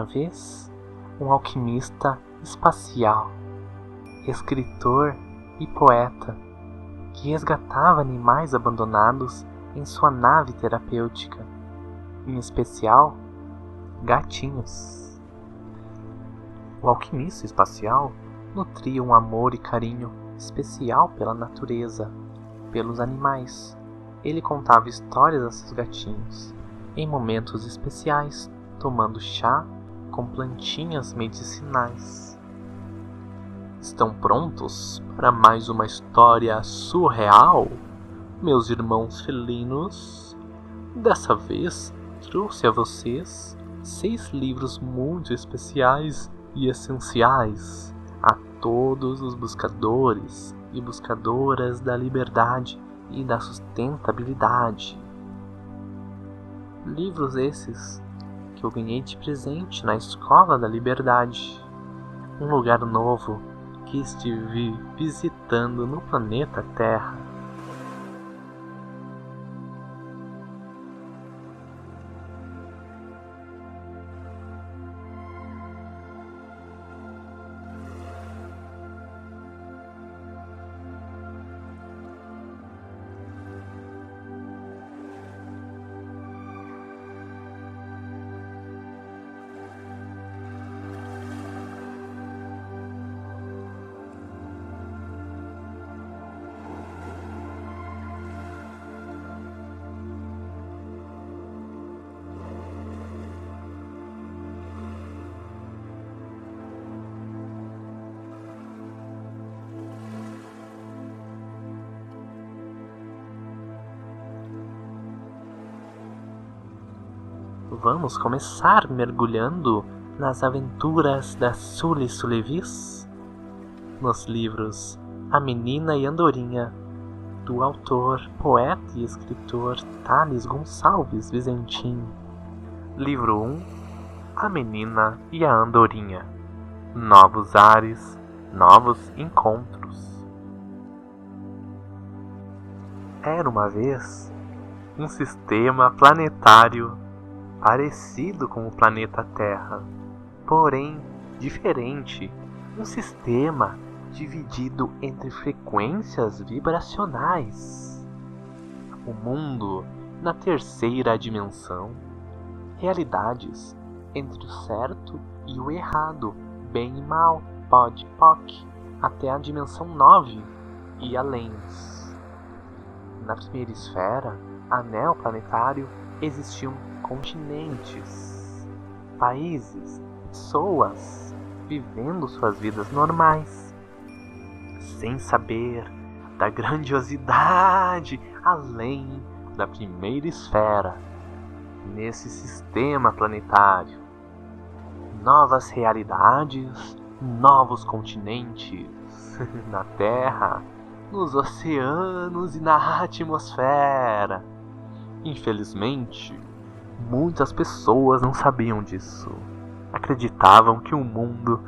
uma vez um alquimista espacial, escritor e poeta que resgatava animais abandonados em sua nave terapêutica, em especial gatinhos. O alquimista espacial nutria um amor e carinho especial pela natureza, pelos animais. Ele contava histórias a seus gatinhos, em momentos especiais, tomando chá com plantinhas medicinais. Estão prontos para mais uma história surreal, meus irmãos felinos? Dessa vez trouxe a vocês 6 livros muito especiais e essenciais a todos os buscadores e buscadoras da liberdade e da sustentabilidade. Livros esses que eu ganhei de presente na Escola da Liberdade, um lugar novo que estive visitando no planeta Terra. Vamos começar mergulhando nas aventuras da Sully Sullyvis, nos livros A Menina e Andorinha, do autor, poeta e escritor Thales Gonçalves Vizentim. Livro 1, A Menina e a Andorinha. Novos ares, novos encontros. Era uma vez um sistema planetário parecido com o planeta Terra, porém diferente, um sistema dividido entre frequências vibracionais. O mundo na terceira dimensão, realidades entre o certo e o errado, bem e mal, pod, poc, até a dimensão 9 e além. Na primeira esfera, anel planetário, existiam continentes, países, pessoas vivendo suas vidas normais, sem saber da grandiosidade além da primeira esfera. Nesse sistema planetário, novas realidades, novos continentes, na Terra, nos oceanos e na atmosfera. Infelizmente, muitas pessoas não sabiam disso. Acreditavam que o mundo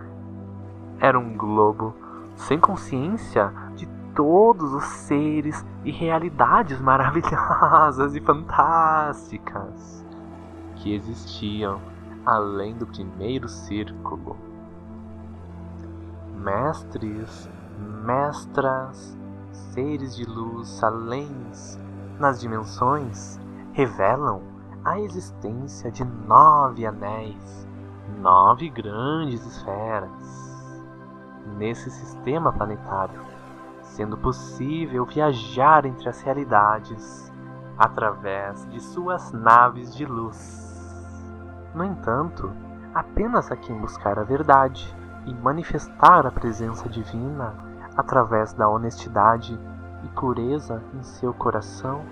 era um globo sem consciência de todos os seres e realidades maravilhosas e fantásticas que existiam além do primeiro círculo. Mestres, mestras, seres de luz além nas dimensões revelam a existência de 9 anéis, 9 grandes esferas nesse sistema planetário, sendo possível viajar entre as realidades através de suas naves de luz. No entanto, apenas a quem buscar a verdade e manifestar a presença divina através da honestidade e pureza em seu coração,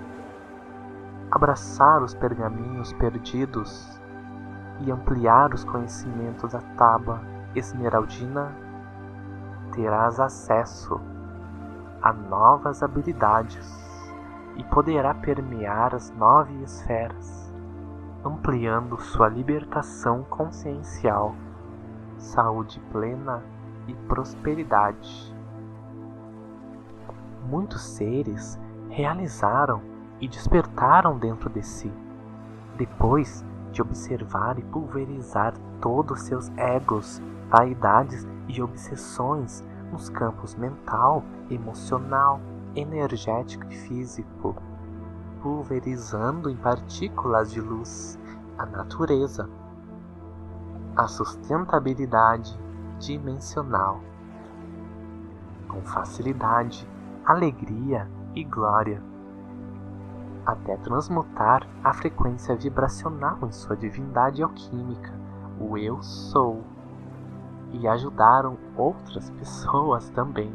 abraçar os pergaminhos perdidos e ampliar os conhecimentos da tábua esmeraldina, terás acesso a novas habilidades e poderá permear as 9 esferas, ampliando sua libertação consciencial, saúde plena e prosperidade. Muitos seres realizaram e despertaram dentro de si, depois de observar e pulverizar todos seus egos, vaidades e obsessões nos campos mental, emocional, energético e físico, pulverizando em partículas de luz a natureza, a sustentabilidade dimensional, com facilidade, alegria e glória, até transmutar a frequência vibracional em sua divindade alquímica, o Eu Sou, e ajudaram outras pessoas também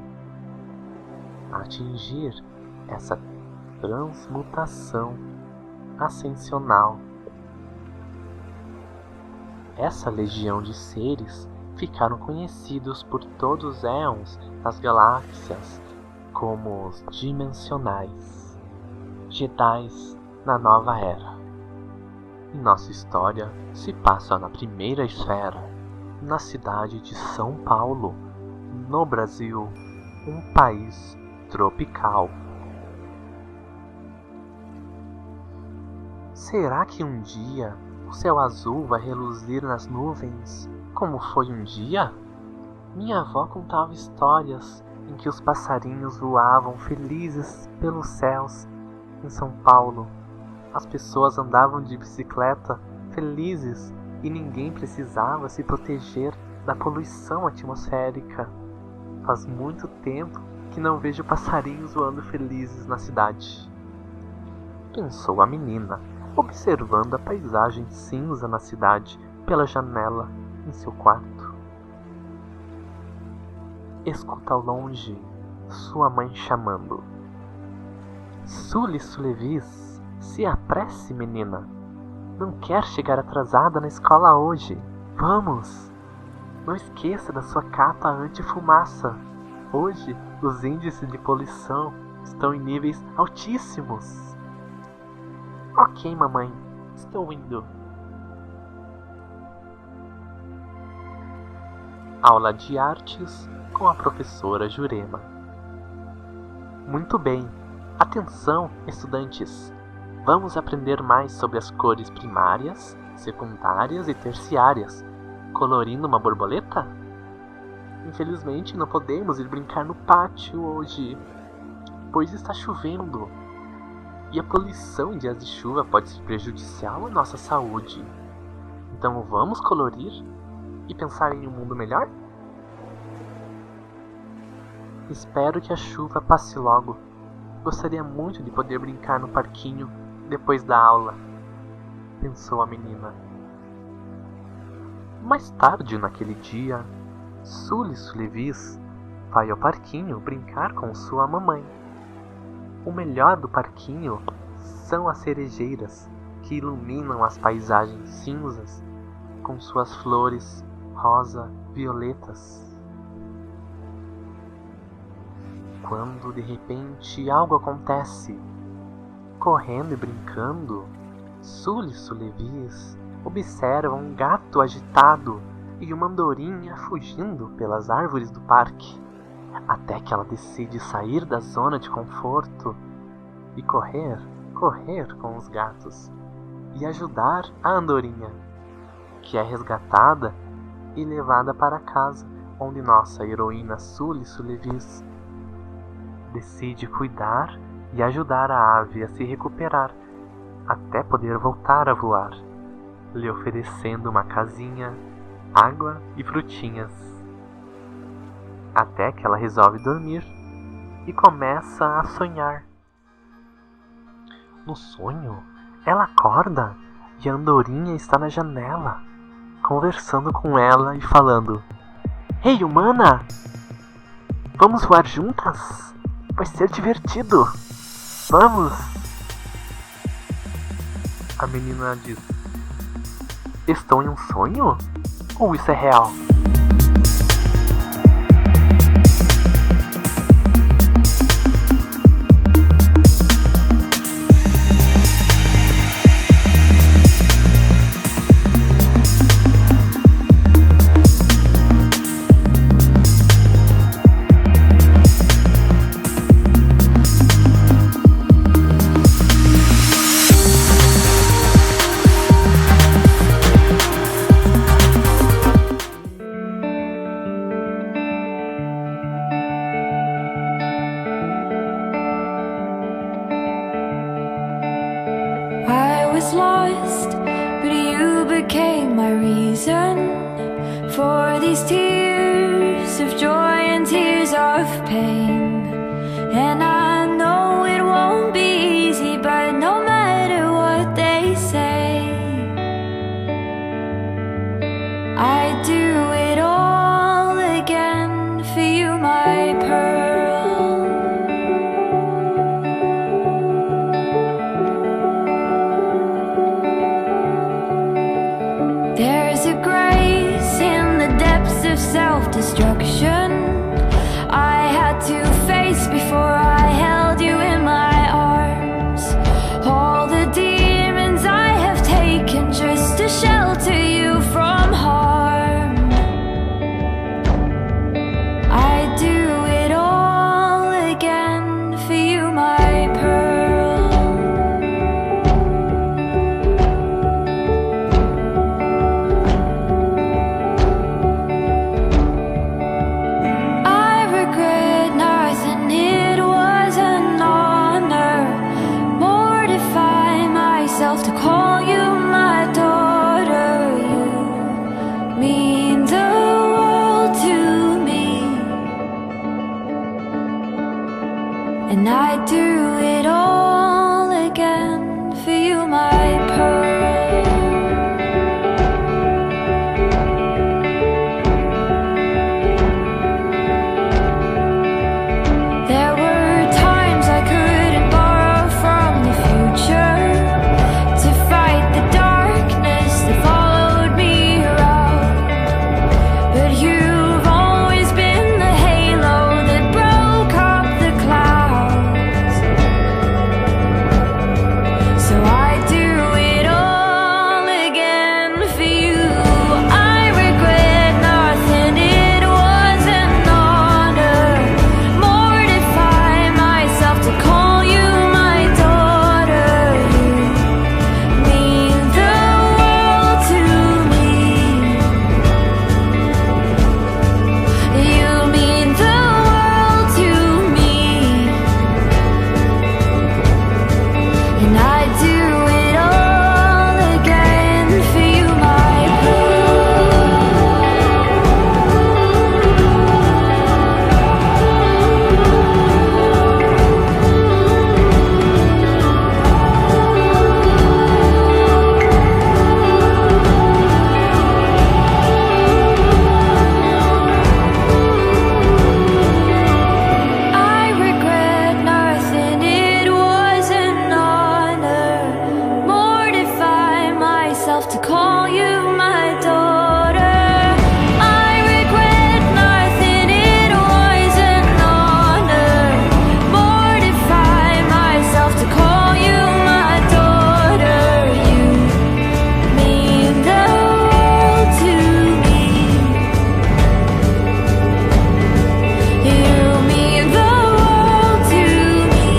a atingir essa transmutação ascensional. Essa legião de seres ficaram conhecidos por todos os éons das galáxias como os dimensionais, Jedis na nova era. E nossa história se passa na primeira esfera, na cidade de São Paulo, no Brasil, um país tropical. Será que um dia o céu azul vai reluzir nas nuvens como foi um dia? Minha avó contava histórias em que os passarinhos voavam felizes pelos céus em São Paulo. As pessoas andavam de bicicleta felizes e ninguém precisava se proteger da poluição atmosférica. Faz muito tempo que não vejo passarinhos voando felizes na cidade, pensou a menina, observando a paisagem cinza na cidade pela janela em seu quarto. Escuta ao longe sua mãe chamando. Sully Sulevis, se apresse, menina. Não quer chegar atrasada na escola hoje. Vamos! Não esqueça da sua capa anti-fumaça. Hoje, os índices de poluição estão em níveis altíssimos. Ok, mamãe. Estou indo. Aula de artes com a professora Jurema. Muito bem. Atenção, estudantes. Vamos aprender mais sobre as cores primárias, secundárias e terciárias. Colorindo uma borboleta? Infelizmente, não podemos ir brincar no pátio hoje, pois está chovendo. E a poluição em dias de chuva pode ser prejudicial à nossa saúde. Então vamos colorir e pensar em um mundo melhor? Espero que a chuva passe logo. Gostaria muito de poder brincar no parquinho depois da aula, pensou a menina. Mais tarde naquele dia, Sully Sulevis vai ao parquinho brincar com sua mamãe. O melhor do parquinho são as cerejeiras que iluminam as paisagens cinzas com suas flores rosa violetas. Quando de repente algo acontece, correndo e brincando, Sully Sulevis observa um gato agitado e uma andorinha fugindo pelas árvores do parque, até que ela decide sair da zona de conforto e correr com os gatos e ajudar a andorinha, que é resgatada e levada para casa, onde nossa heroína Sully Sulevis decide cuidar e ajudar a ave a se recuperar até poder voltar a voar, lhe oferecendo uma casinha, água e frutinhas. Até que ela resolve dormir e começa a sonhar. No sonho, ela acorda e a andorinha está na janela, conversando com ela e falando: Ei, humana! Vamos voar juntas? Vai ser divertido! Vamos! A menina diz: Estou em um sonho? Ou isso é real? was lost, but you became my reason for these tears of joy and tears of pain. And I know it won't be easy, but no matter what they say, I'd do it all again for you, my pearl. There's a grace in the depths of self-destruction I had to face before I held you in my arms. All the demons I have taken just to shelter you from harm. I do it all again for you, my pearl. I regret nothing, it was an honor. Mortify myself to call you my daughter. You mean the world to me, and I do it all again for you, my pearl. There were times I couldn't borrow from the future to fight the darkness that followed me around, but you've always been the halo that broke up the clouds. So I do it all again for you. I regret nothing, it was an honor. Mortify myself to call you my daughter. You mean the world to me. You mean the world to me, and I do it all again for you, my pearl. I regret nothing, it was an honor. Mortify myself to call you my daughter. I regret nothing, it was an honor. Mortify myself to call you my daughter. You mean the world to me. You mean the world to me,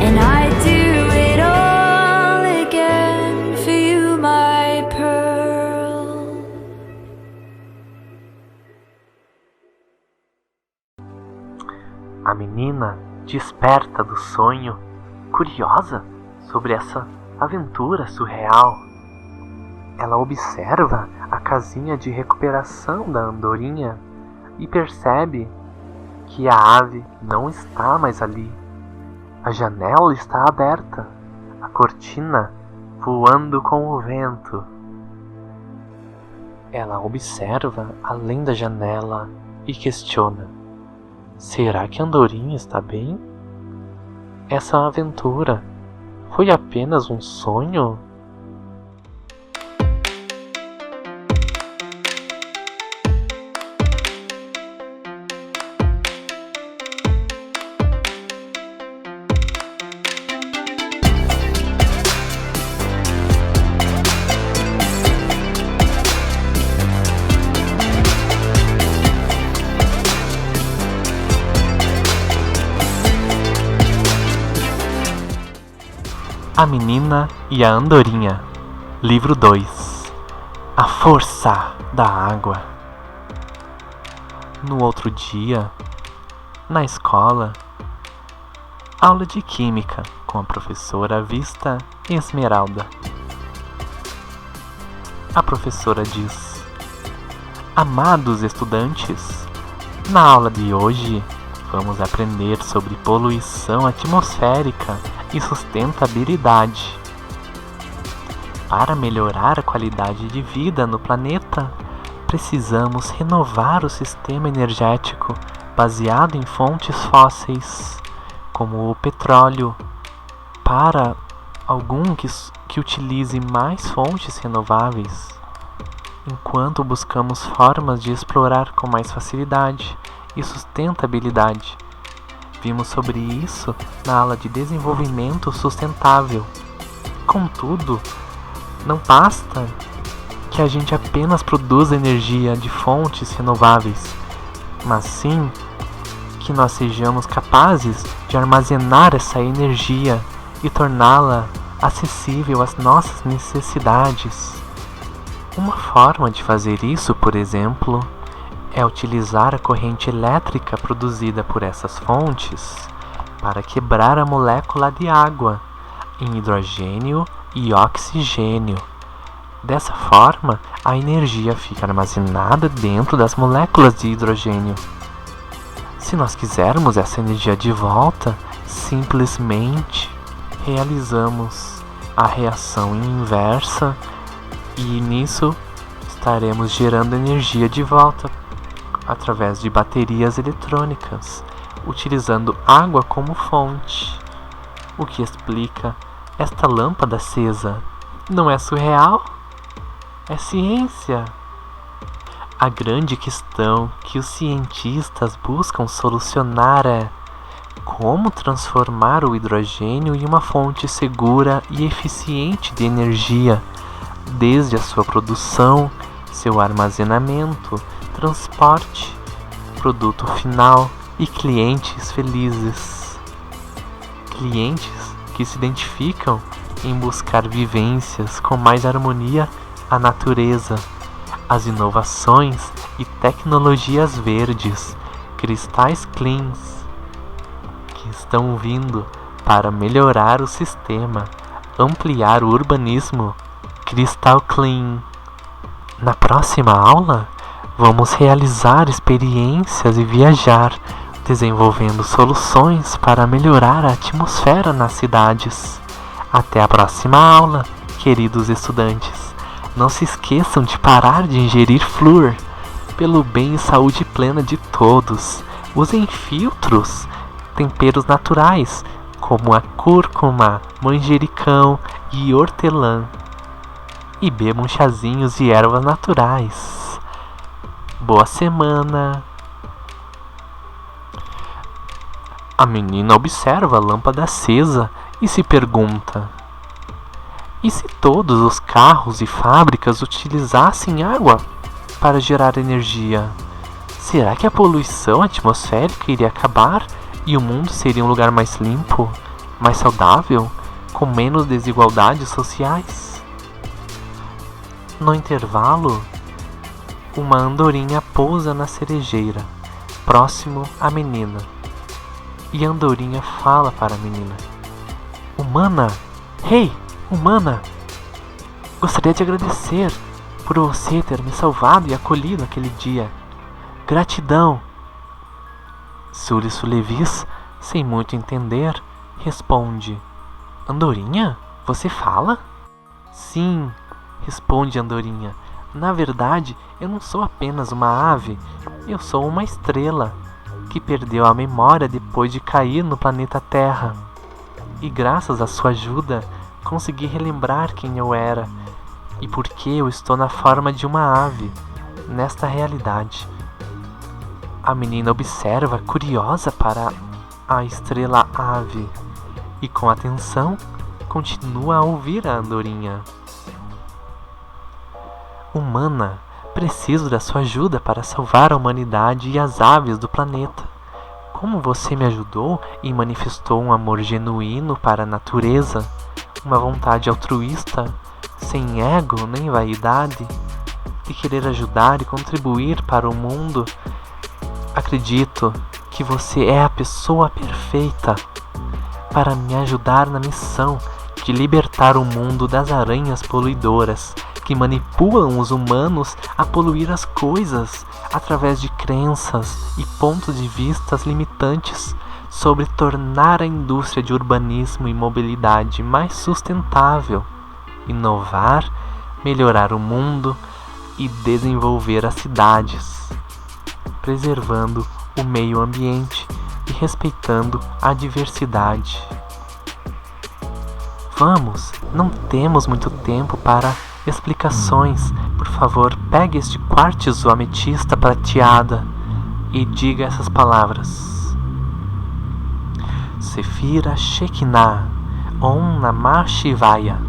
and I do it all again for you, my pearl. A menina desperta do sonho, curiosa sobre essa aventura surreal. Ela observa a casinha de recuperação da andorinha e percebe que a ave não está mais ali. A janela está aberta, a cortina voando com o vento. Ela observa além da janela e questiona: será que a andorinha está bem? Essa aventura foi apenas um sonho? A Menina e a Andorinha, Livro 2. A Força da Água. No outro dia, na escola, Aula de Química com a professora Vista Esmeralda. A professora diz: amados estudantes, na aula de hoje vamos aprender sobre poluição atmosférica e sustentabilidade. Para melhorar a qualidade de vida no planeta, precisamos renovar o sistema energético baseado em fontes fósseis, como o petróleo, para algum que utilize mais fontes renováveis, enquanto buscamos formas de explorar com mais facilidade e sustentabilidade. Vimos sobre isso na aula de desenvolvimento sustentável. Contudo, não basta que a gente apenas produza energia de fontes renováveis, mas sim que nós sejamos capazes de armazenar essa energia e torná-la acessível às nossas necessidades. Uma forma de fazer isso, por exemplo, é utilizar a corrente elétrica produzida por essas fontes para quebrar a molécula de água em hidrogênio e oxigênio. Dessa forma, a energia fica armazenada dentro das moléculas de hidrogênio. Se nós quisermos essa energia de volta, simplesmente realizamos a reação inversa e nisso estaremos gerando energia de volta através de baterias eletrônicas, utilizando água como fonte. O que explica esta lâmpada acesa. Não é surreal? É ciência! A grande questão que os cientistas buscam solucionar é como transformar o hidrogênio em uma fonte segura e eficiente de energia, desde a sua produção, seu armazenamento, transporte, produto final e clientes felizes. Clientes que se identificam em buscar vivências com mais harmonia à natureza, as inovações e tecnologias verdes, cristais cleans, que estão vindo para melhorar o sistema, ampliar o urbanismo. Crystal Clean. Na próxima aula, vamos realizar experiências e viajar, desenvolvendo soluções para melhorar a atmosfera nas cidades. Até a próxima aula, queridos estudantes. Não se esqueçam de parar de ingerir flúor, pelo bem e saúde plena de todos. Usem filtros, temperos naturais, como a cúrcuma, manjericão e hortelã. E bebam chazinhos de ervas naturais. Boa semana! A menina observa a lâmpada acesa e se pergunta: e se todos os carros e fábricas utilizassem água para gerar energia? Será que a poluição atmosférica iria acabar e o mundo seria um lugar mais limpo, mais saudável, com menos desigualdades sociais? No intervalo, uma andorinha pousa na cerejeira, próximo à menina. E a andorinha fala para a menina: Humana! Hey! Humana! Gostaria de agradecer por você ter me salvado e acolhido aquele dia. Gratidão! Súlisso Levis, sem muito entender, responde: Andorinha? Você fala? Sim, responde a andorinha. Na verdade, eu não sou apenas uma ave, eu sou uma estrela que perdeu a memória depois de cair no planeta Terra. E graças à sua ajuda, consegui relembrar quem eu era e por que eu estou na forma de uma ave nesta realidade. A menina observa, curiosa, para a estrela ave e com atenção continua a ouvir a andorinha. Humana, preciso da sua ajuda para salvar a humanidade e as aves do planeta. Como você me ajudou e manifestou um amor genuíno para a natureza, uma vontade altruísta, sem ego nem vaidade, de querer ajudar e contribuir para o mundo, acredito que você é a pessoa perfeita. para me ajudar na missão de libertar o mundo das aranhas poluidoras que manipulam os humanos a poluir as coisas através de crenças e pontos de vista limitantes sobre tornar a indústria de urbanismo e mobilidade mais sustentável, inovar, melhorar o mundo e desenvolver as cidades, preservando o meio ambiente e respeitando a diversidade. Vamos, não temos muito tempo para explicações. Por favor, pegue este quartzo ametista prateada e diga essas palavras. Sefira Shekinah, Om Namah Shivaya.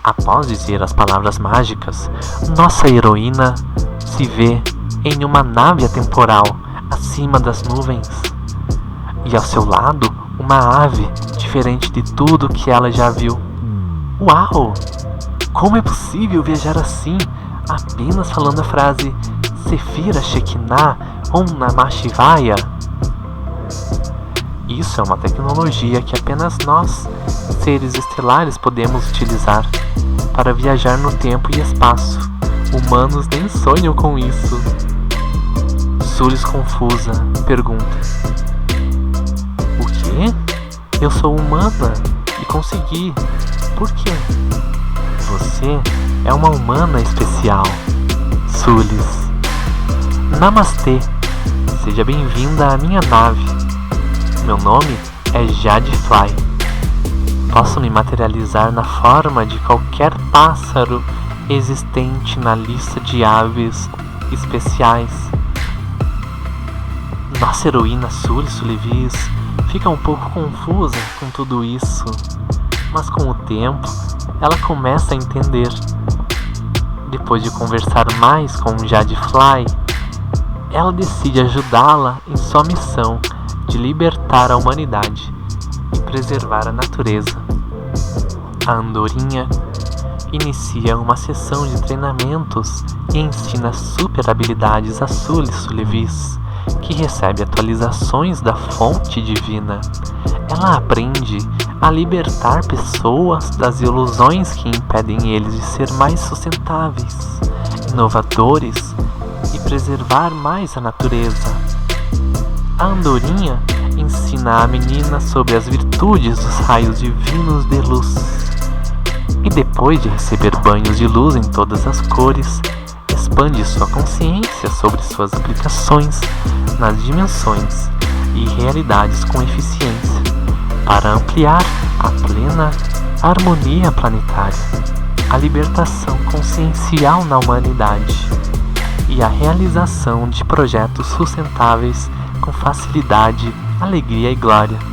Após dizer as palavras mágicas, nossa heroína se vê em uma nave atemporal acima das nuvens. E ao seu lado, uma ave diferente de tudo que ela já viu. Uau! Como é possível viajar assim, apenas falando a frase Sefira Shekinah Om Namah Shivaya? Isso é uma tecnologia que apenas nós, seres estelares, podemos utilizar para viajar no tempo e espaço. Humanos nem sonham com isso. Sulis confusa pergunta: o quê? Eu sou humana e consegui. Por quê? Você é uma humana especial. Sulis. Namastê. Seja bem-vinda à minha nave. Meu nome é Jadefly. Posso me materializar na forma de qualquer pássaro existente na lista de aves especiais. Nossa heroína Sulis Levis fica um pouco confusa com tudo isso, mas com o tempo ela começa a entender. Depois de conversar mais com Jadefly, ela decide ajudá-la em sua missão de libertar a humanidade e preservar a natureza. A andorinha inicia uma sessão de treinamentos e ensina super habilidades a Sulis Levis, que recebe atualizações da fonte divina. Ela aprende a libertar pessoas das ilusões que impedem eles de ser mais sustentáveis, inovadores e preservar mais a natureza. A andorinha ensina a menina sobre as virtudes dos raios divinos de luz. E depois de receber banhos de luz em todas as cores, expande sua consciência sobre suas aplicações nas dimensões e realidades com eficiência, para ampliar a plena harmonia planetária, a libertação consciencial na humanidade e a realização de projetos sustentáveis com facilidade, alegria e glória.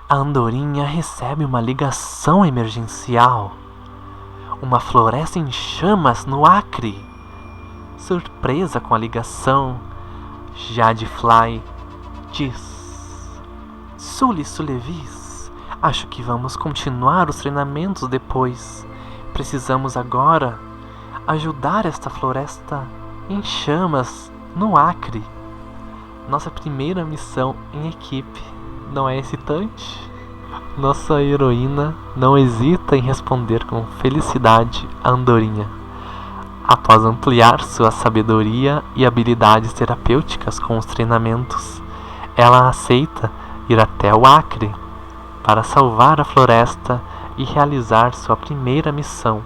A andorinha recebe uma ligação emergencial. Uma floresta em chamas no Acre. Surpresa com a ligação, Jadefly diz: Sully Sulevis, acho que vamos continuar os treinamentos depois. Precisamos agora ajudar esta floresta em chamas no Acre. Nossa primeira missão em equipe. Não é excitante? Nossa heroína não hesita em responder com felicidade a andorinha. Após ampliar sua sabedoria e habilidades terapêuticas com os treinamentos, ela aceita ir até o Acre para salvar a floresta e realizar sua primeira missão.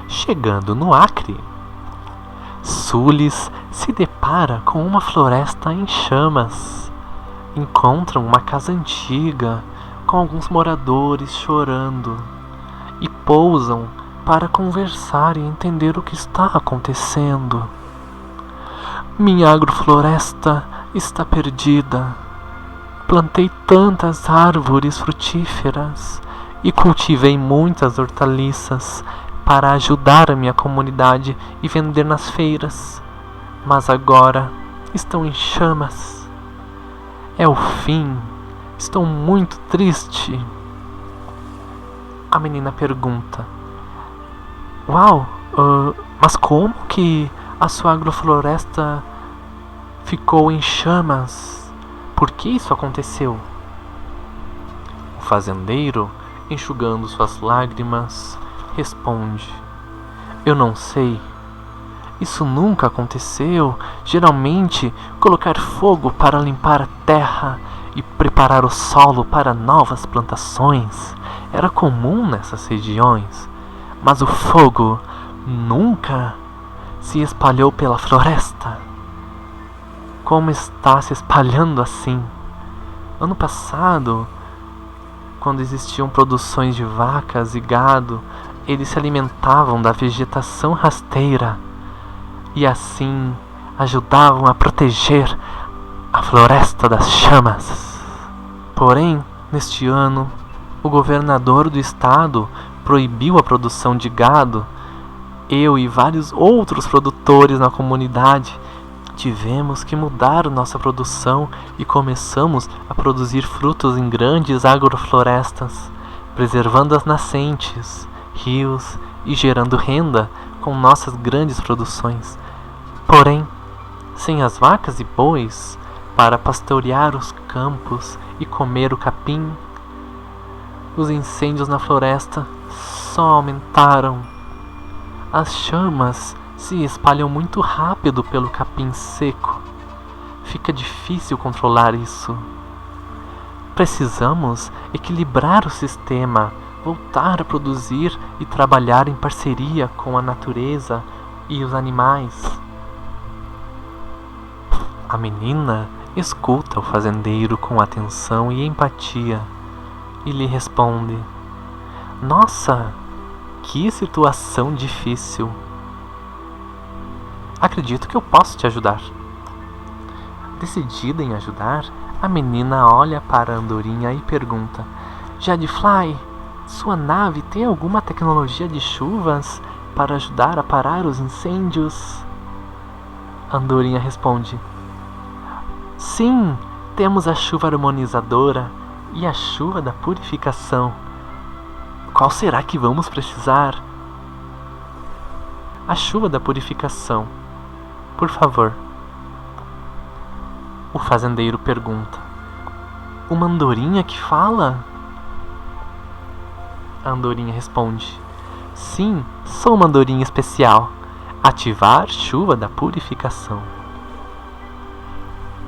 Chegando no Acre, Sully se depara com uma floresta em chamas. Encontram uma casa antiga com alguns moradores chorando e pousam para conversar e entender o que está acontecendo. Minha agrofloresta está perdida. Plantei tantas árvores frutíferas e cultivei muitas hortaliças para ajudar a minha comunidade e vender nas feiras, mas agora estão em chamas. É o fim. Estou muito triste. A menina pergunta: Uau, mas como que a sua agrofloresta ficou em chamas? Por que isso aconteceu? O fazendeiro, enxugando suas lágrimas, responde: Eu não sei. Isso nunca aconteceu. Geralmente, colocar fogo para limpar a terra e preparar o solo para novas plantações era comum nessas regiões, mas o fogo nunca se espalhou pela floresta como está se espalhando assim. Ano passado, quando existiam produções de vacas e gado, eles se alimentavam da vegetação rasteira e assim ajudavam a proteger a floresta das chamas. Porém, neste ano, o governador do estado proibiu a produção de gado. Eu e vários outros produtores na comunidade tivemos que mudar nossa produção e começamos a produzir frutos em grandes agroflorestas, preservando as nascentes, rios e gerando renda com nossas grandes produções. Porém, sem as vacas e bois para pastorear os campos e comer o capim, os incêndios na floresta só aumentaram. As chamas se espalham muito rápido pelo capim seco. Fica difícil controlar isso. Precisamos equilibrar o sistema, voltar a produzir e trabalhar em parceria com a natureza e os animais. A menina escuta o fazendeiro com atenção e empatia e lhe responde: Nossa, que situação difícil. Acredito que eu posso te ajudar. Decidida em ajudar, a menina olha para a andorinha e pergunta: Jadefly, sua nave tem alguma tecnologia de chuvas para ajudar a parar os incêndios? A andorinha responde: Sim, temos a chuva harmonizadora e a chuva da purificação. Qual será que vamos precisar? A chuva da purificação, por favor. O fazendeiro pergunta: Uma andorinha que fala? A andorinha responde: Sim, sou uma andorinha especial. Ativar chuva da purificação.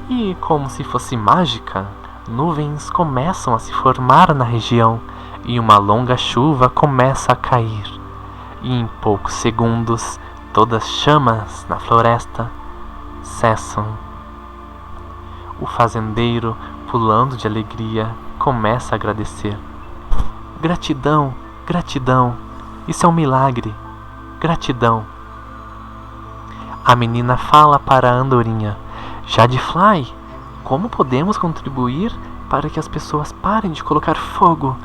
E, como se fosse mágica, nuvens começam a se formar na região e uma longa chuva começa a cair. E em poucos segundos, todas as chamas na floresta cessam. O fazendeiro, pulando de alegria, começa a agradecer. Gratidão, gratidão, isso é um milagre. Gratidão. A menina fala para a andorinha: Jadefly, Como podemos contribuir para que as pessoas parem de colocar fogo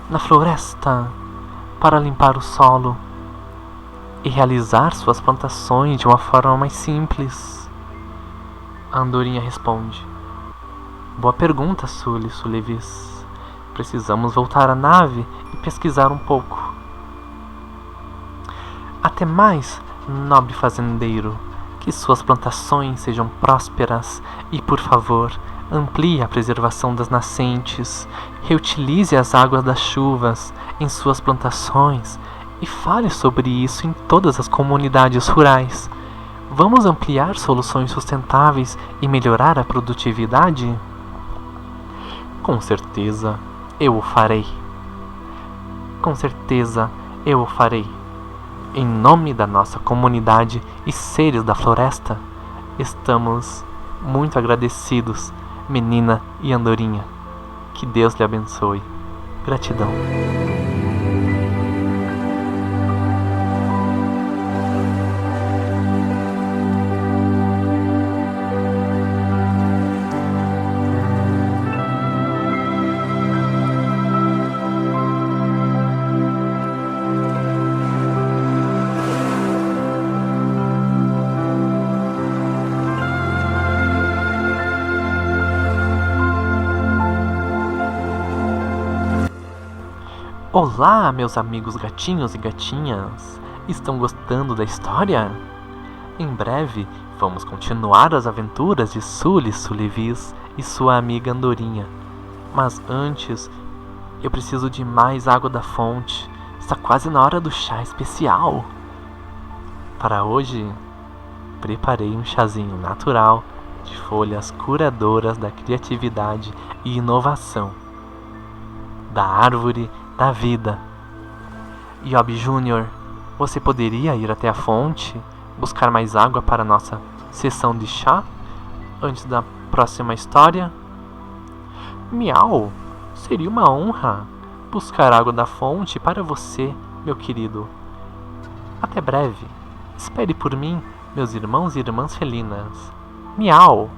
na floresta para limpar o solo e realizar suas plantações de uma forma mais simples? A andorinha responde: boa pergunta, Sully Sulevis. Precisamos voltar à nave e pesquisar um pouco. Até mais, nobre fazendeiro. Que suas plantações sejam prósperas e, por favor, amplie a preservação das nascentes, reutilize as águas das chuvas em suas plantações e fale sobre isso em todas as comunidades rurais. Vamos ampliar soluções sustentáveis e melhorar a produtividade? Com certeza, eu o farei. Com certeza, eu o farei. Em nome da nossa comunidade e seres da floresta, estamos muito agradecidos, menina e andorinha. Que Deus lhe abençoe. Gratidão. Olá, meus amigos gatinhos e gatinhas! Estão gostando da história? Em breve, vamos continuar as aventuras de Sully Sulevis e sua amiga Andorinha. Mas antes, eu preciso de mais água da fonte. Está quase na hora do chá especial. Para hoje, preparei um chazinho natural de folhas curadoras da criatividade e inovação, da árvore da vida. Yob Júnior, você poderia ir até a fonte buscar mais água para a nossa sessão de chá antes da próxima história? Miau, seria uma honra buscar água da fonte para você, meu querido. Até breve. Espere por mim, meus irmãos e irmãs felinas. Miau.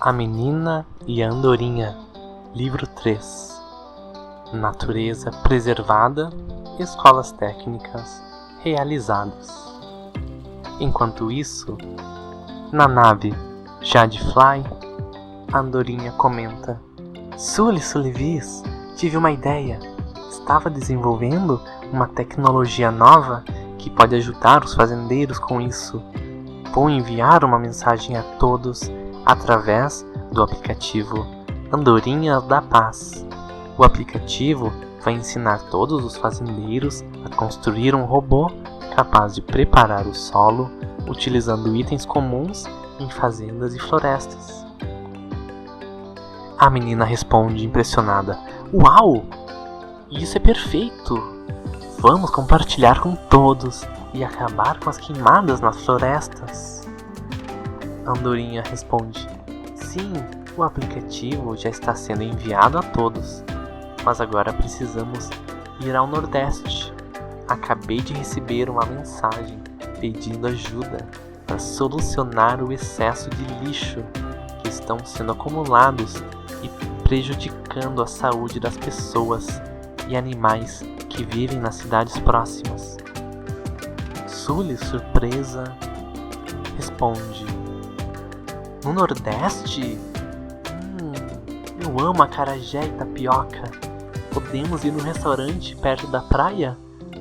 A Menina e a Andorinha, livro 3. Natureza preservada, escolas técnicas realizadas. Enquanto isso, na nave Jadefly, a Andorinha comenta: Sully Sullivis, tive uma ideia. Estava desenvolvendo uma tecnologia nova que pode ajudar os fazendeiros com isso. Vou enviar uma mensagem a todos através do aplicativo Andorinha da Paz. O aplicativo vai ensinar todos os fazendeiros a construir um robô capaz de preparar o solo utilizando itens comuns em fazendas e florestas. A menina responde impressionada: Uau! Isso é perfeito! Vamos compartilhar com todos e acabar com as queimadas nas florestas. A Andorinha responde: Sim, o aplicativo já está sendo enviado a todos, mas agora precisamos ir ao Nordeste. Acabei de receber uma mensagem pedindo ajuda para solucionar o excesso de lixo que estão sendo acumulados e prejudicando a saúde das pessoas e animais que vivem nas cidades próximas. Sully, surpresa, responde: No Nordeste? Eu amo acarajé e tapioca. Podemos ir num restaurante perto da praia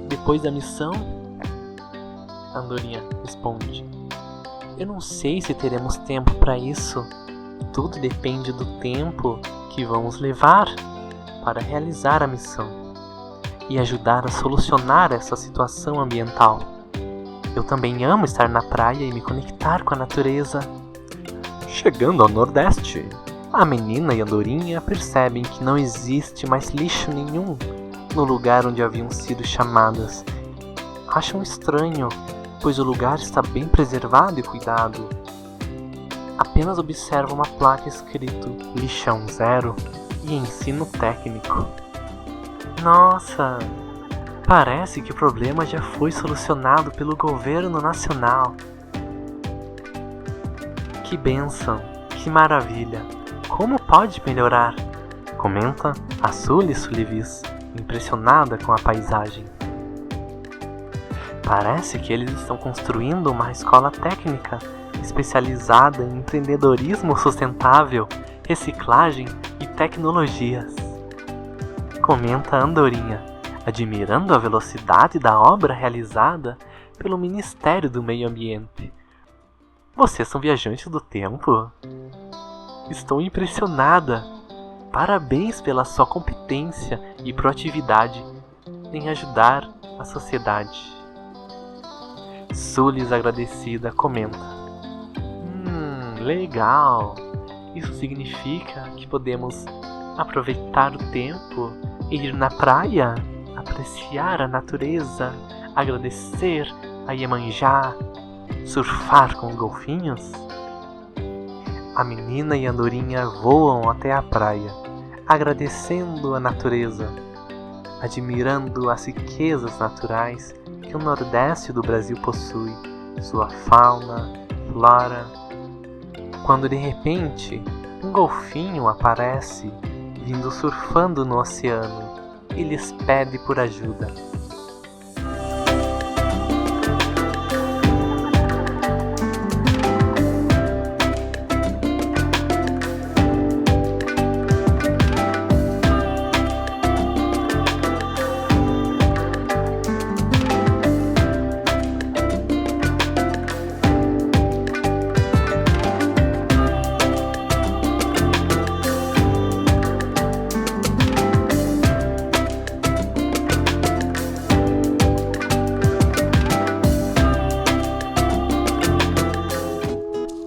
depois da missão? A Andorinha responde: Eu não sei se teremos tempo para isso. Tudo depende do tempo que vamos levar para realizar a missão e ajudar a solucionar essa situação ambiental. Eu também amo estar na praia e me conectar com a natureza. Chegando ao Nordeste, a menina e a Andorinha percebem que não existe mais lixo nenhum no lugar onde haviam sido chamadas. Acham estranho, pois o lugar está bem preservado e cuidado. Apenas observam uma placa escrito Lixão Zero e Ensino Técnico. Nossa, parece que o problema já foi solucionado pelo governo nacional. Que bênção, que maravilha! Como pode melhorar? Comenta a Sully Sullivis, impressionada com a paisagem. Parece que eles estão construindo uma escola técnica especializada em empreendedorismo sustentável, reciclagem e tecnologias. Comenta a Andorinha, admirando a velocidade da obra realizada pelo Ministério do Meio Ambiente. Vocês são viajantes do tempo? Estou impressionada! Parabéns pela sua competência e proatividade em ajudar a sociedade. Sully, agradecida, comenta: legal! Isso significa que podemos aproveitar o tempo e ir na praia, apreciar a natureza, agradecer a Iemanjá, surfar com os golfinhos? A menina e a Andorinha voam até a praia, agradecendo a natureza, admirando as riquezas naturais que o Nordeste do Brasil possui, sua fauna, flora. Quando de repente um golfinho aparece, vindo surfando no oceano, e lhes pede por ajuda.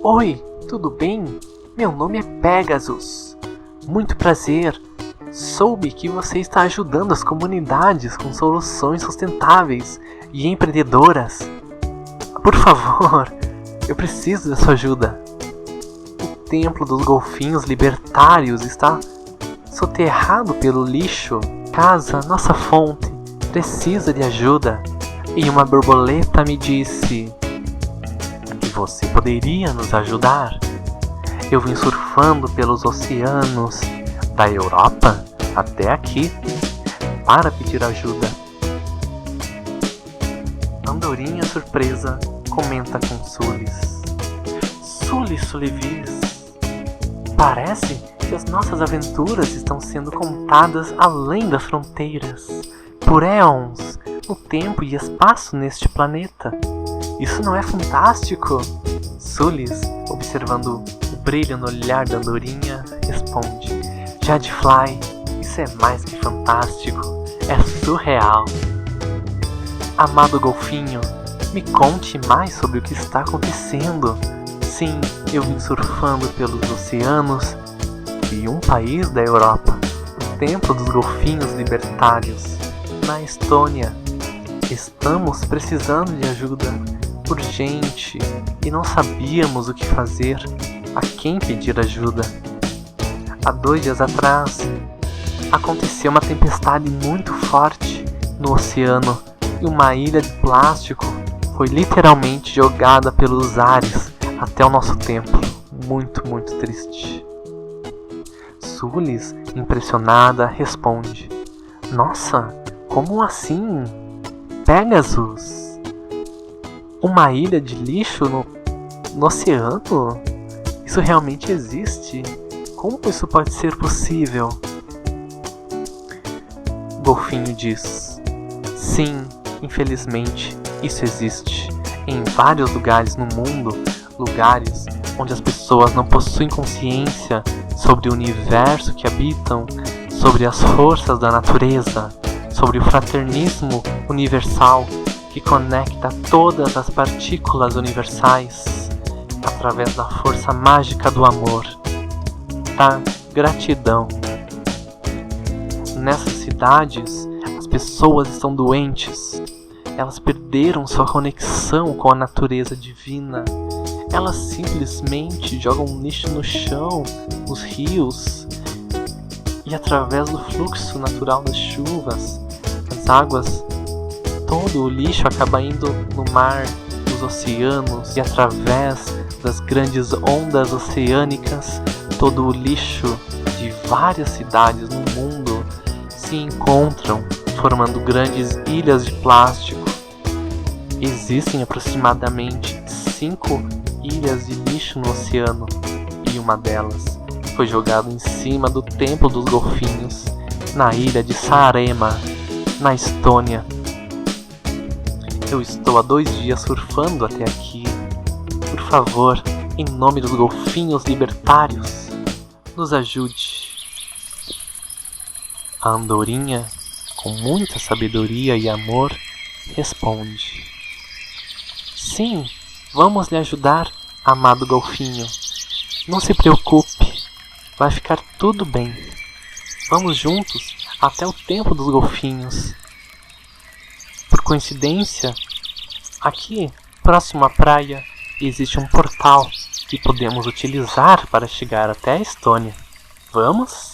Oi, tudo bem? Meu nome é Pegasus. Muito prazer. Soube que você está ajudando as comunidades com soluções sustentáveis e empreendedoras. Por favor, eu preciso da sua ajuda. O templo dos golfinhos libertários está soterrado pelo lixo. Casa, nossa fonte, precisa de ajuda. E uma borboleta me disse: você poderia nos ajudar? Eu vim surfando pelos oceanos, da Europa até aqui, para pedir ajuda. Andorinha surpresa comenta com Sulis. Sulis Sulevis, parece que as nossas aventuras estão sendo contadas além das fronteiras, por éons, no tempo e espaço neste planeta. Isso não é fantástico? Sulis, observando o brilho no olhar da Andorinha, responde: Jadefly, isso é mais que fantástico, é surreal. Amado golfinho, me conte mais sobre o que está acontecendo. Sim, eu vim surfando pelos oceanos e um país da Europa, o templo dos golfinhos libertários, na Estônia. Estamos precisando de ajuda urgente e não sabíamos o que fazer, a quem pedir ajuda. Há 2 dias atrás, aconteceu uma tempestade muito forte no oceano e uma ilha de plástico foi literalmente jogada pelos ares até o nosso templo. Muito, muito triste. Sulis, impressionada, responde: Nossa, como assim? Pegasus? Uma ilha de lixo no oceano? Isso realmente existe? Como isso pode ser possível? Golfinho diz: Sim, infelizmente, isso existe. Em vários lugares no mundo, lugares onde as pessoas não possuem consciência sobre o universo que habitam, sobre as forças da natureza, sobre o fraternismo universal que conecta todas as partículas universais através da força mágica do amor, da gratidão. Nessas cidades, as pessoas estão doentes. Elas perderam sua conexão com a natureza divina. Elas simplesmente jogam lixo no chão, nos rios, e através do fluxo natural das chuvas, as águas, todo o lixo acaba indo no mar, nos oceanos, e através das grandes ondas oceânicas, todo o lixo de várias cidades no mundo se encontram, formando grandes ilhas de plástico. Existem aproximadamente 5 ilhas de lixo no oceano, e uma delas foi jogada em cima do templo dos golfinhos, na ilha de Saaremaa, na Estônia. Eu estou há 2 dias surfando até aqui. Por favor, em nome dos golfinhos libertários, nos ajude. A Andorinha, com muita sabedoria e amor, responde: Sim, vamos lhe ajudar, amado golfinho. Não se preocupe, vai ficar tudo bem. Vamos juntos até o templo dos golfinhos. Por coincidência, aqui, próximo à praia, existe um portal que podemos utilizar para chegar até a Estônia. Vamos?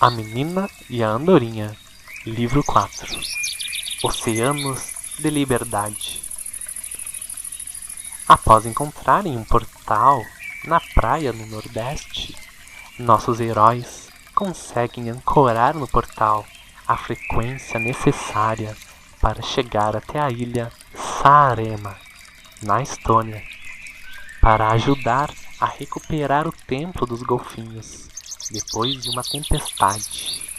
A Menina e a Andorinha, livro 4. Oceanos de Liberdade. Após encontrarem um portal na praia no Nordeste, nossos heróis conseguem ancorar no portal a frequência necessária para chegar até a ilha Saaremaa, na Estônia, para ajudar a recuperar o Templo dos Golfinhos depois de uma tempestade.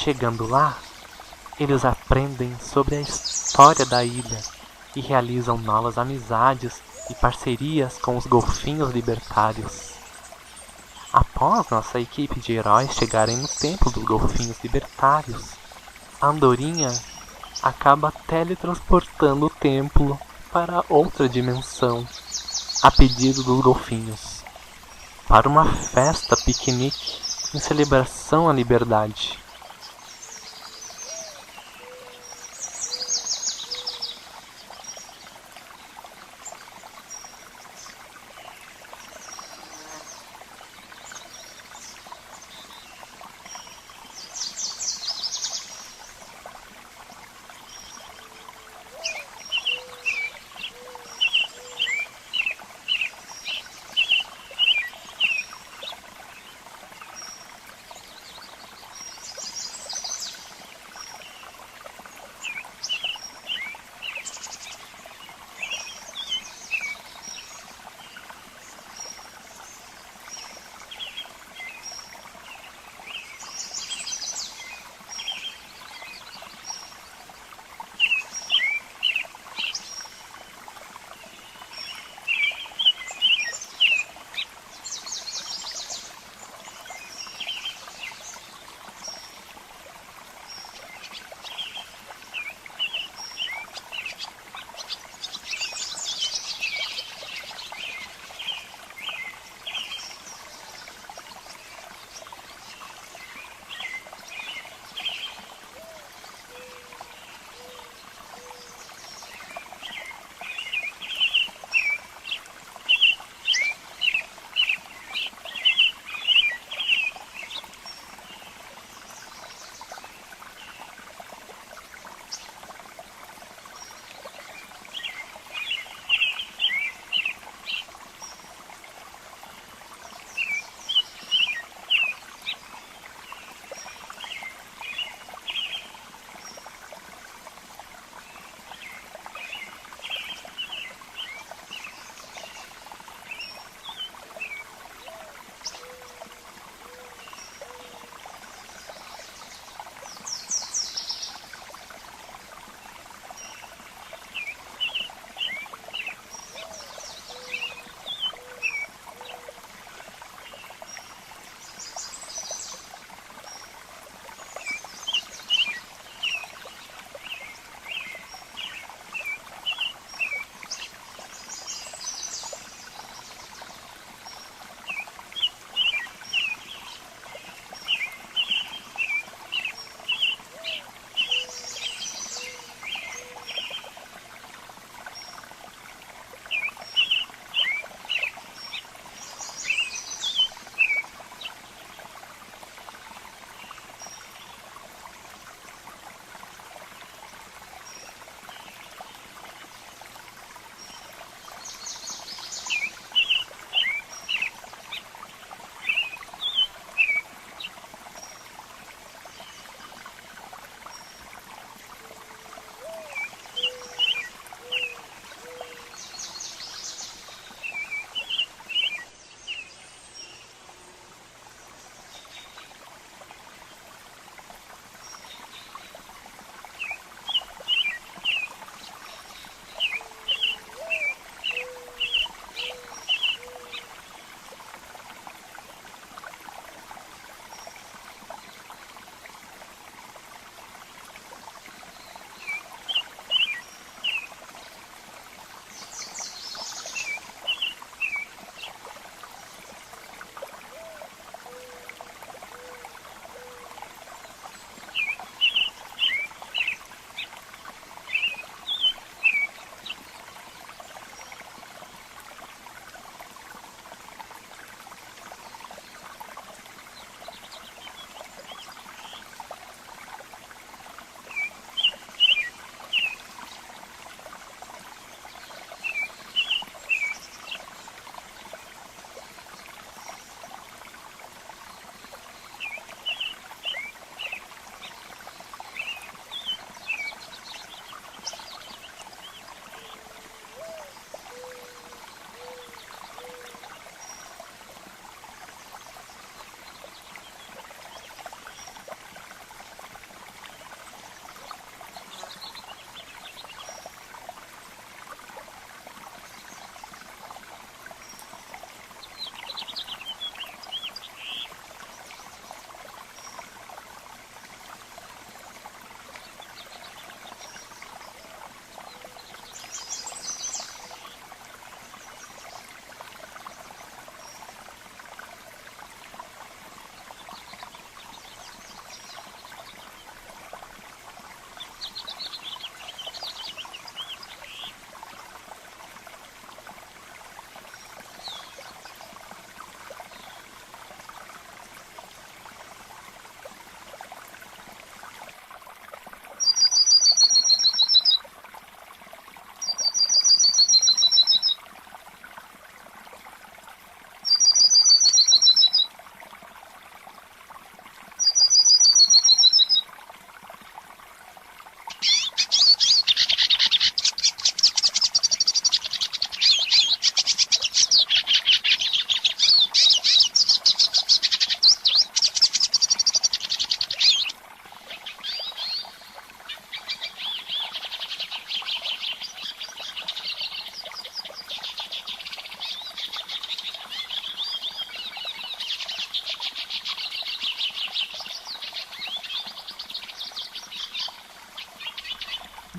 Chegando lá, eles aprendem sobre a história da ilha e realizam novas amizades e parcerias com os golfinhos libertários. Após nossa equipe de heróis chegarem no templo dos golfinhos libertários, a andorinha acaba teletransportando o templo para outra dimensão, a pedido dos golfinhos, para uma festa piquenique em celebração à liberdade.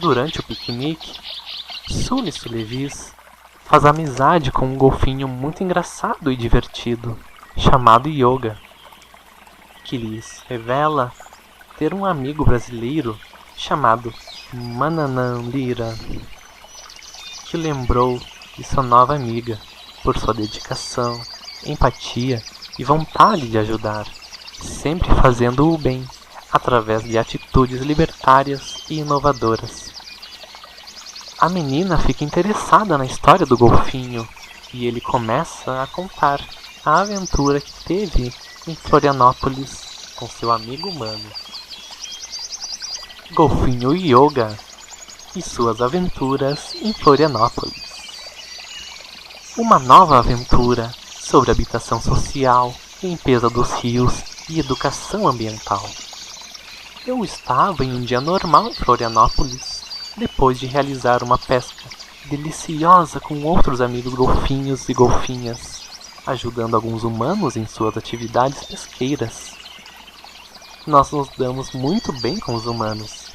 Durante o piquenique, Sully Sulevis faz amizade com um golfinho muito engraçado e divertido, chamado Yoga, que lhes revela ter um amigo brasileiro chamado Manananlira, que lembrou de sua nova amiga por sua dedicação, empatia e vontade de ajudar, sempre fazendo o bem através de atitudes libertárias e inovadoras. A menina fica interessada na história do golfinho e ele começa a contar a aventura que teve em Florianópolis com seu amigo humano. Golfinho Yoga e suas aventuras em Florianópolis. Uma nova aventura sobre habitação social, limpeza dos rios e educação ambiental. Eu estava em um dia normal em Florianópolis, depois de realizar uma pesca deliciosa com outros amigos golfinhos e golfinhas, ajudando alguns humanos em suas atividades pesqueiras. Nós nos damos muito bem com os humanos.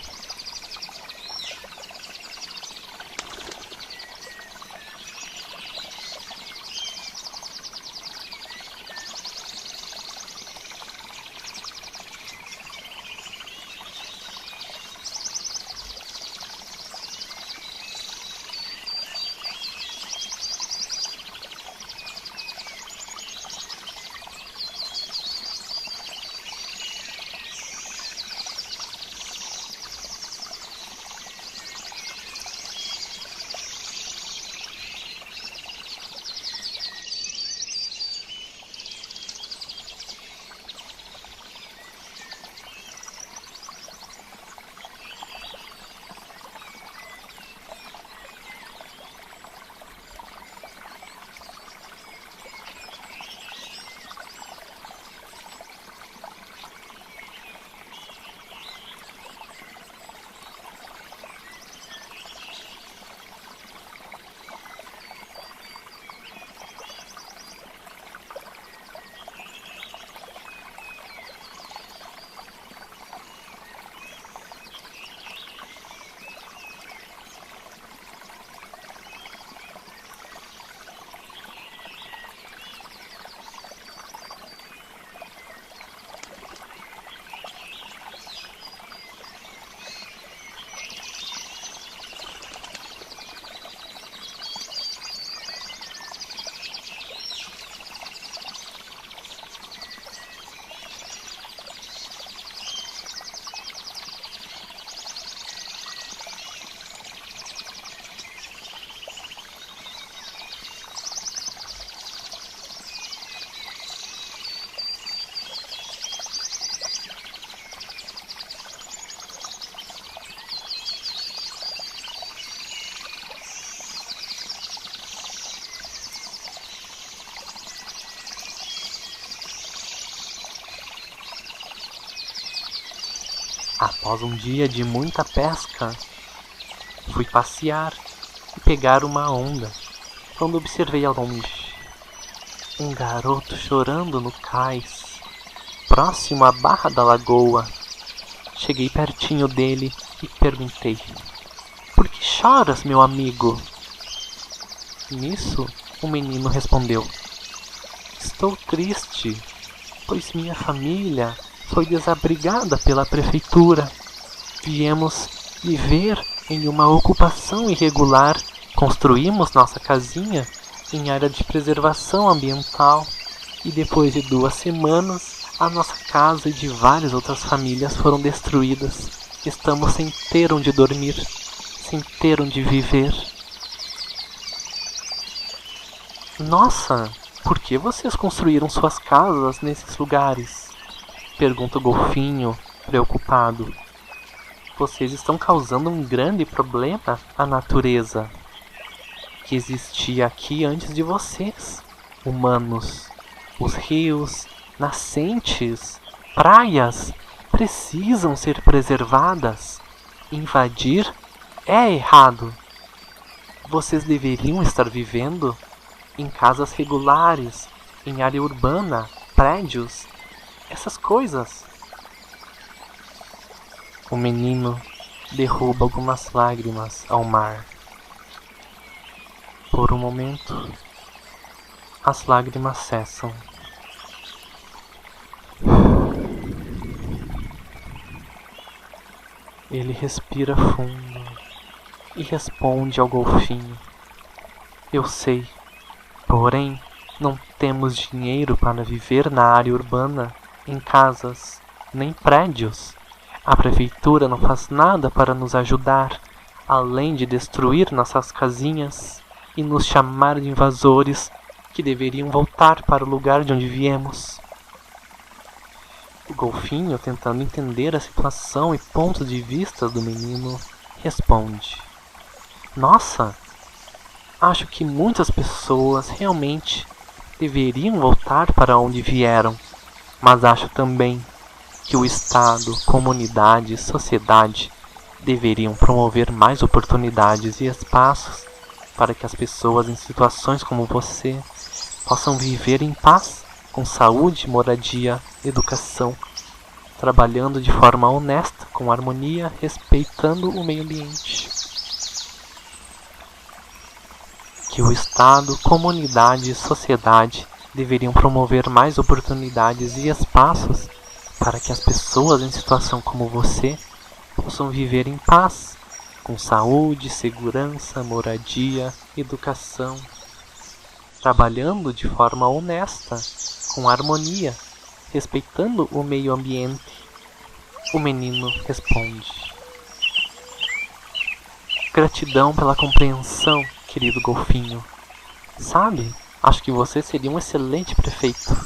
Após um dia de muita pesca, fui passear e pegar uma onda, quando observei ao longe um garoto chorando no cais, próximo à barra da lagoa. Cheguei pertinho dele e perguntei: "Por que choras, meu amigo?" Nisso, o menino respondeu: "Estou triste, pois minha família foi desabrigada pela prefeitura. Viemos viver em uma ocupação irregular. Construímos nossa casinha em área de preservação ambiental e depois de 2 semanas, a nossa casa e de várias outras famílias foram destruídas. Estamos sem ter onde dormir, sem ter onde viver." "Nossa, por que vocês construíram suas casas nesses lugares?" pergunta o golfinho, preocupado. "Vocês estão causando um grande problema à natureza que existia aqui antes de vocês, humanos. Os rios, nascentes, praias precisam ser preservadas. Invadir é errado. Vocês deveriam estar vivendo em casas regulares, em área urbana, prédios, essas coisas." O menino derruba algumas lágrimas ao mar. Por um momento, as lágrimas cessam. Ele respira fundo e responde ao golfinho: eu sei, porém, não temos dinheiro para viver na área urbana, em casas, nem prédios. A prefeitura não faz nada para nos ajudar, além de destruir nossas casinhas e nos chamar de invasores que deveriam voltar para o lugar de onde viemos. O golfinho, tentando entender a situação e ponto de vista do menino, responde: nossa, acho que muitas pessoas realmente deveriam voltar para onde vieram, mas acho também que o Estado, comunidade e sociedade deveriam promover mais oportunidades e espaços para que as pessoas em situações como você possam viver em paz, com saúde, moradia, educação, trabalhando de forma honesta, com harmonia, respeitando o meio ambiente. Que o Estado, comunidade e sociedade deveriam promover mais oportunidades e espaços para que as pessoas em situação como você possam viver em paz, com saúde, segurança, moradia, educação, trabalhando de forma honesta, com harmonia, respeitando o meio ambiente. O menino responde: gratidão pela compreensão, querido golfinho. Sabe, acho que você seria um excelente prefeito.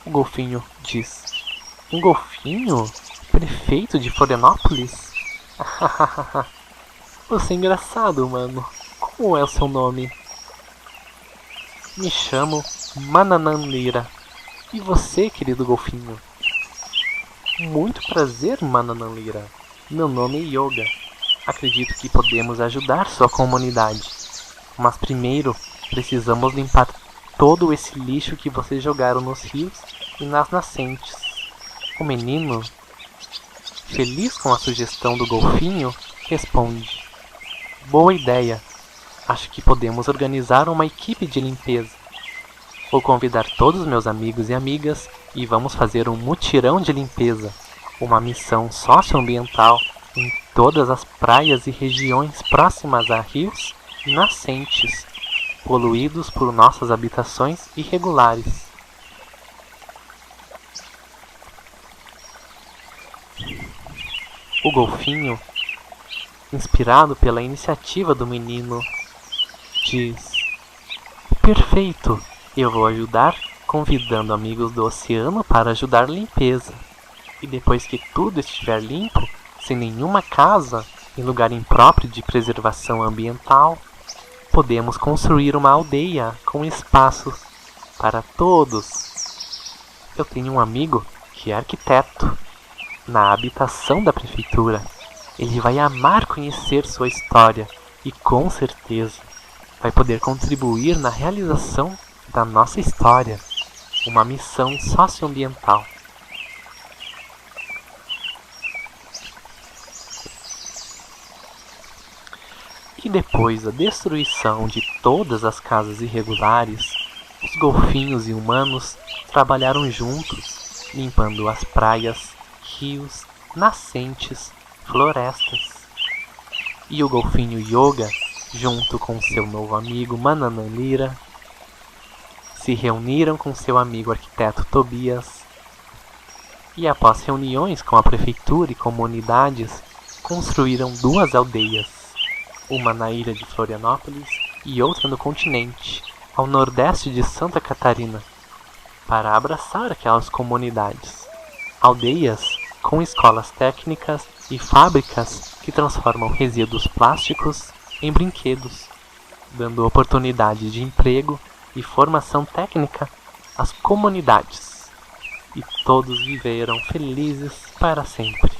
O golfinho diz: um golfinho? Prefeito de Florianópolis? Você é engraçado, mano. Como é o seu nome? Me chamo Manananlira. E você, querido golfinho? Muito prazer, Manananlira. Meu nome é Yoga. Acredito que podemos ajudar sua comunidade. Mas primeiro, precisamos limpar todo esse lixo que vocês jogaram nos rios e nas nascentes. O menino, feliz com a sugestão do golfinho, responde: boa ideia. Acho que podemos organizar uma equipe de limpeza. Vou convidar todos os meus amigos e amigas e vamos fazer um mutirão de limpeza, uma missão socioambiental em todas as praias e regiões próximas a rios e nascentes, poluídos por nossas habitações irregulares. O golfinho, inspirado pela iniciativa do menino, diz: perfeito, eu vou ajudar convidando amigos do oceano para ajudar a limpeza. E depois que tudo estiver limpo, sem nenhuma casa em lugar impróprio de preservação ambiental, podemos construir uma aldeia com espaço para todos. Eu tenho um amigo que é arquiteto na habitação da prefeitura. Ele vai amar conhecer sua história e com certeza vai poder contribuir na realização da nossa história, uma missão socioambiental. E depois da destruição de todas as casas irregulares, os golfinhos e humanos trabalharam juntos, limpando as praias, rios, nascentes, florestas. E o golfinho Yoga, junto com seu novo amigo Manananlira, se reuniram com seu amigo arquiteto Tobias e, após reuniões com a prefeitura e comunidades, construíram 2 aldeias, uma na ilha de Florianópolis e outra no continente, ao nordeste de Santa Catarina, para abraçar aquelas comunidades. Aldeias com escolas técnicas e fábricas que transformam resíduos plásticos em brinquedos, dando oportunidade de emprego e formação técnica às comunidades. E todos viveram felizes para sempre.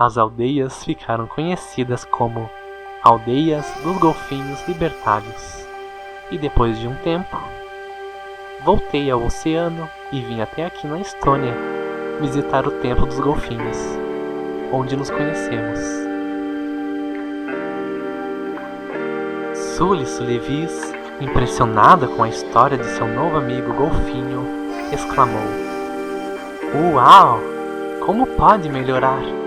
as aldeias ficaram conhecidas como Aldeias dos Golfinhos Libertários. E depois de um tempo, voltei ao oceano e vim até aqui na Estônia visitar o Templo dos Golfinhos, onde nos conhecemos. Sully Sullyvis, impressionada com a história de seu novo amigo golfinho, exclamou: "Uau! Como pode melhorar?